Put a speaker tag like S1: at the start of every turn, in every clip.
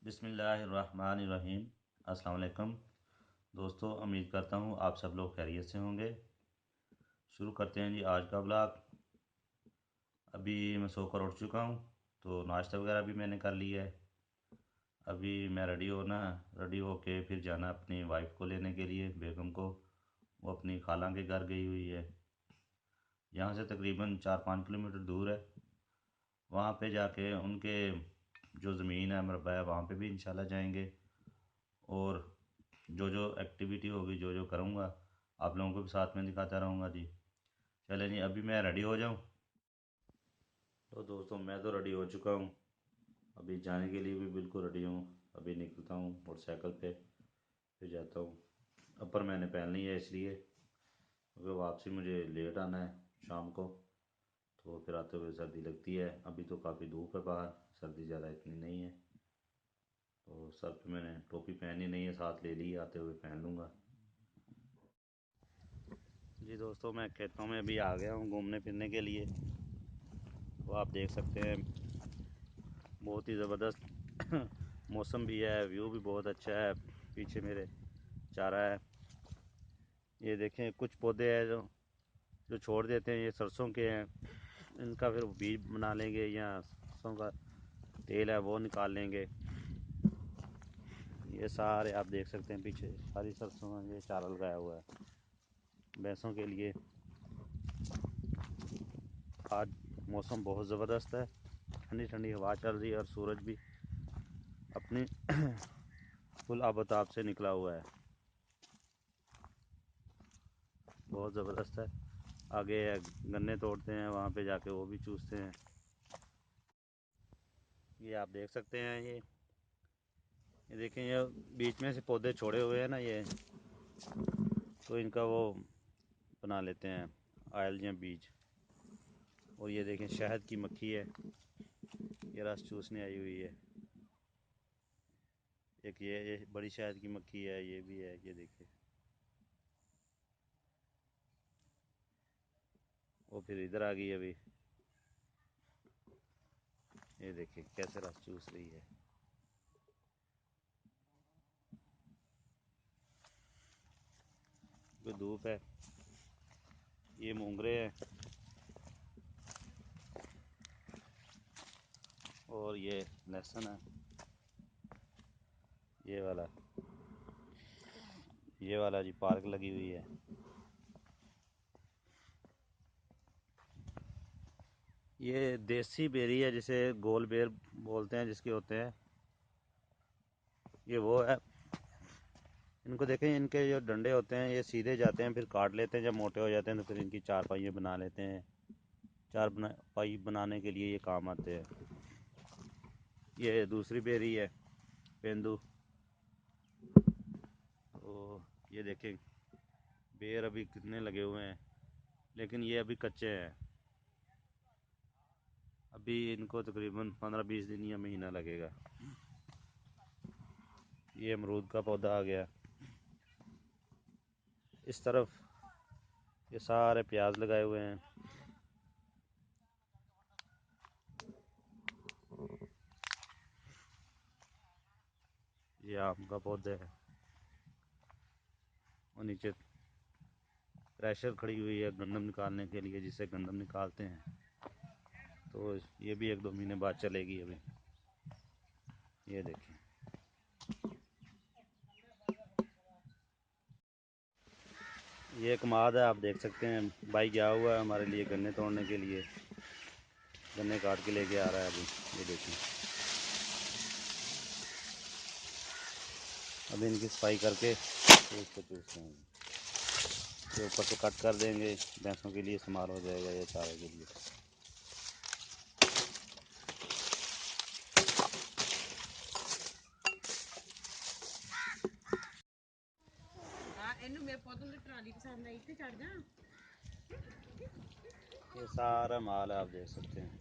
S1: बिस्मिल्लाहिर्रहमानिर्रहीम। अस्सलाम वालेकुम दोस्तों, उम्मीद करता हूँ आप सब लोग खैरियत से होंगे। शुरू करते हैं जी आज का ब्लॉग। अभी मैं सोकर उठ चुका हूँ, तो नाश्ता वगैरह भी मैंने कर लिया है। अभी मैं रेडी होके फिर जाना अपनी वाइफ को लेने के लिए, बेगम को। वो अपनी खाला के घर गई हुई है। यहाँ से तकरीबन 4-5 किलोमीटर दूर है। वहाँ पे जाके उनके जो ज़मीन है, मरबा है, वहाँ पे भी इंशाल्लाह जाएंगे। और जो जो एक्टिविटी होगी, जो जो करूँगा, आप लोगों को भी साथ में दिखाता रहूँगा जी। चलें जी, अभी मैं रेडी हो जाऊँ। तो दोस्तों, मैं तो रेडी हो चुका हूँ। अभी जाने के लिए भी बिल्कुल रेडी हूँ। अभी निकलता हूँ मोटरसाइकिल पे, फिर जाता हूँ। अपर मैंने पहन ली है इसलिए, क्योंकि वापसी मुझे लेट आना है शाम को, तो फिर आते हुए सर्दी लगती है। अभी तो काफ़ी धूप है बाहर, सर्दी ज़्यादा इतनी नहीं है। तो सर पे मैंने टोपी पहनी नहीं है, साथ ले ली, आते हुए पहन लूँगा जी। दोस्तों, मैं खेतों में अभी आ गया हूँ घूमने फिरने के लिए। तो आप देख सकते हैं बहुत ही ज़बरदस्त मौसम भी है, व्यू भी बहुत अच्छा है। पीछे मेरे चारा है। ये देखें, कुछ पौधे हैं जो जो छोड़ देते हैं, ये सरसों के हैं। इनका फिर बीज बना लेंगे, या सरसों का तेल है वो निकाल लेंगे। ये सारे आप देख सकते हैं, पीछे सारी सरसों में ये चारा लगाया हुआ है भैंसों के लिए। आज मौसम बहुत ज़बरदस्त है, ठंडी ठंडी हवा चल रही है और सूरज भी अपनी फुल आबोताब से निकला हुआ है। बहुत ज़बरदस्त है। आगे गन्ने तोड़ते हैं, वहाँ पे जाके वो भी चूसते हैं। ये आप देख सकते हैं, ये देखें, ये बीच में से पौधे छोड़े हुए हैं ना, ये तो इनका वो बना लेते हैं ऑयल या बीज। और ये देखें, शहद की मक्खी है, ये रस चूसने आई हुई है। एक ये बड़ी शहद की मक्खी है, ये भी है, ये देखिए। वो फिर इधर आ गई अभी, ये देखिए कैसे रस चूस रही है। कोई धूप है। ये मोंगरे हैं, और ये लहसुन है। ये वाला जी पार्क लगी हुई है। ये देसी बेरी है, जिसे गोल बेर बोलते हैं, जिसके होते हैं, ये वो है। इनको देखें, इनके जो डंडे होते हैं ये सीधे जाते हैं, फिर काट लेते हैं। जब मोटे हो जाते हैं तो फिर इनकी चारपाई बना लेते हैं। चारपाई बनाने के लिए ये काम आते हैं। ये दूसरी बेरी है, पेंदू। तो ये देखें, बेर अभी कितने लगे हुए हैं, लेकिन ये अभी कच्चे हैं। अभी इनको तकरीबन 15-20 दिन या महीना लगेगा। ये अमरूद का पौधा आ गया। इस तरफ ये सारे प्याज लगाए हुए हैं। ये आम का पौधा है, और नीचे थ्रेशर खड़ी हुई है गंदम निकालने के लिए, जिससे गंदम निकालते हैं। तो ये भी 1-2 महीने बाद चलेगी अभी। ये देखिए, ये एक माद है, आप देख सकते हैं। भाई गया हुआ है हमारे लिए गन्ने तोड़ने के लिए, गन्ने काट के लेके आ रहा है अभी। ये देखिए, अभी इनकी सफाई करके तो इसको चूसते हैं। ये ऊपर से कट कर देंगे, भैंसों के लिए इस्तेमाल हो जाएगा, ये चारे के लिए। ये सारा माल है, आप देख सकते हैं।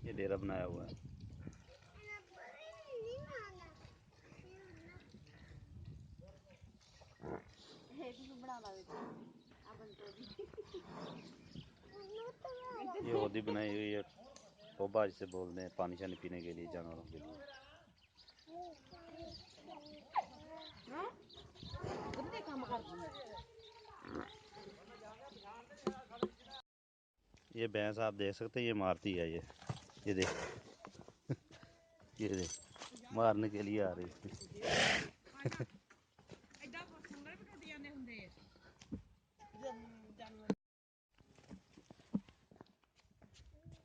S1: ये डेरा बनाया हुआ है। ये होदी बनाई हुई है, टोबा जिसे बोलते हैं, पानी शानी पीने के लिए जानवरों के लिए। ये भैंस आप देख सकते हैं, ये मारती है। ये देख, ये देख मारने के लिए आ रही है।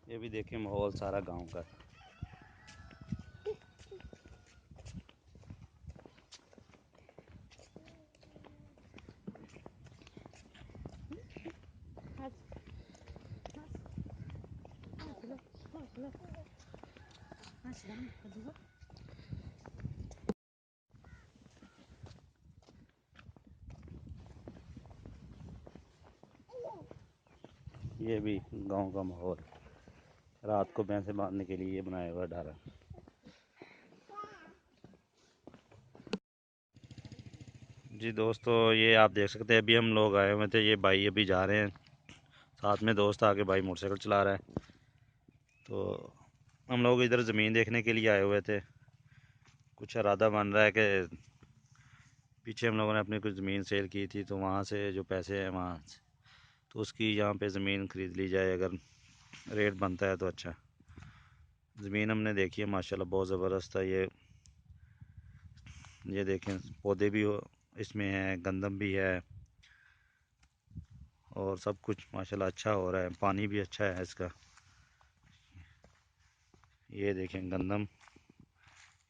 S1: ये भी देखें माहौल सारा गांव का। ये भी गांव का माहौल, रात को भैंसे बांधने के लिए ये बनाया हुआ डारा। जी दोस्तों, ये आप देख सकते हैं, अभी हम लोग आए हुए थे, ये भाई अभी जा रहे हैं, साथ में दोस्त आके, भाई मोटरसाइकिल चला रहा है। तो हम लोग इधर ज़मीन देखने के लिए आए हुए थे। कुछ इरादा बन रहा है कि पीछे हम लोगों ने अपनी कुछ ज़मीन सेल की थी, तो वहाँ से जो पैसे हैं वहाँ से, तो उसकी यहाँ पे ज़मीन ख़रीद ली जाए, अगर रेट बनता है तो। अच्छा, ज़मीन हमने देखी है माशाल्लाह, बहुत ज़बरदस्त है। ये देखें, पौधे भी इसमें हैं, गंदम भी है, और सब कुछ माशाल्लाह अच्छा हो रहा है। पानी भी अच्छा है इसका। ये देखें गंदम,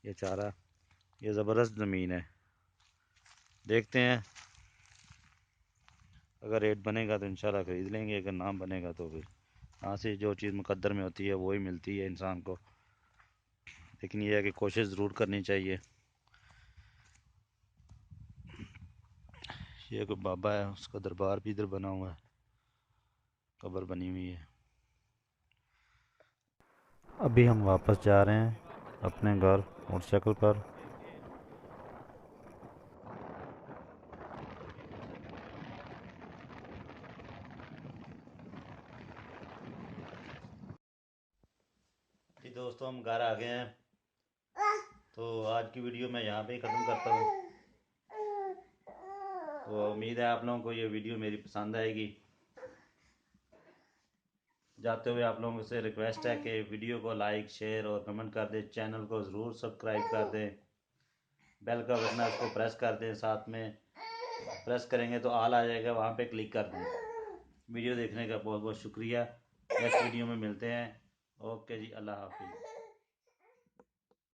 S1: ये चारा, ये ज़बरदस्त ज़मीन है। देखते हैं, अगर रेट बनेगा तो इंशाल्लाह ख़रीद लेंगे, अगर ना बनेगा तो फिर यहाँ से जो चीज़ मुकद्दर में होती है वही मिलती है इंसान को। लेकिन यह है कि कोशिश ज़रूर करनी चाहिए। ये कोई बाबा है, उसका दरबार भी इधर बना हुआ है, कब्र बनी हुई है। अभी हम वापस जा रहे हैं अपने घर मोटरसाइकिल पर। जी दोस्तों, हम घर आ गए हैं। तो आज की वीडियो मैं यहाँ पे ही ख़त्म करता हूँ। तो उम्मीद है आप लोगों को ये वीडियो मेरी पसंद आएगी। जाते हुए आप लोगों से रिक्वेस्ट है कि वीडियो को लाइक, शेयर और कमेंट कर दें। चैनल को ज़रूर सब्सक्राइब कर दें। बेल का बटन है उसको प्रेस कर दें, साथ में प्रेस करेंगे तो ऑल आ जाएगा, वहाँ पे क्लिक कर दें। वीडियो देखने का बहुत बहुत शुक्रिया। नेक्स्ट वीडियो में मिलते हैं। ओके जी, अल्लाह हाफिज़।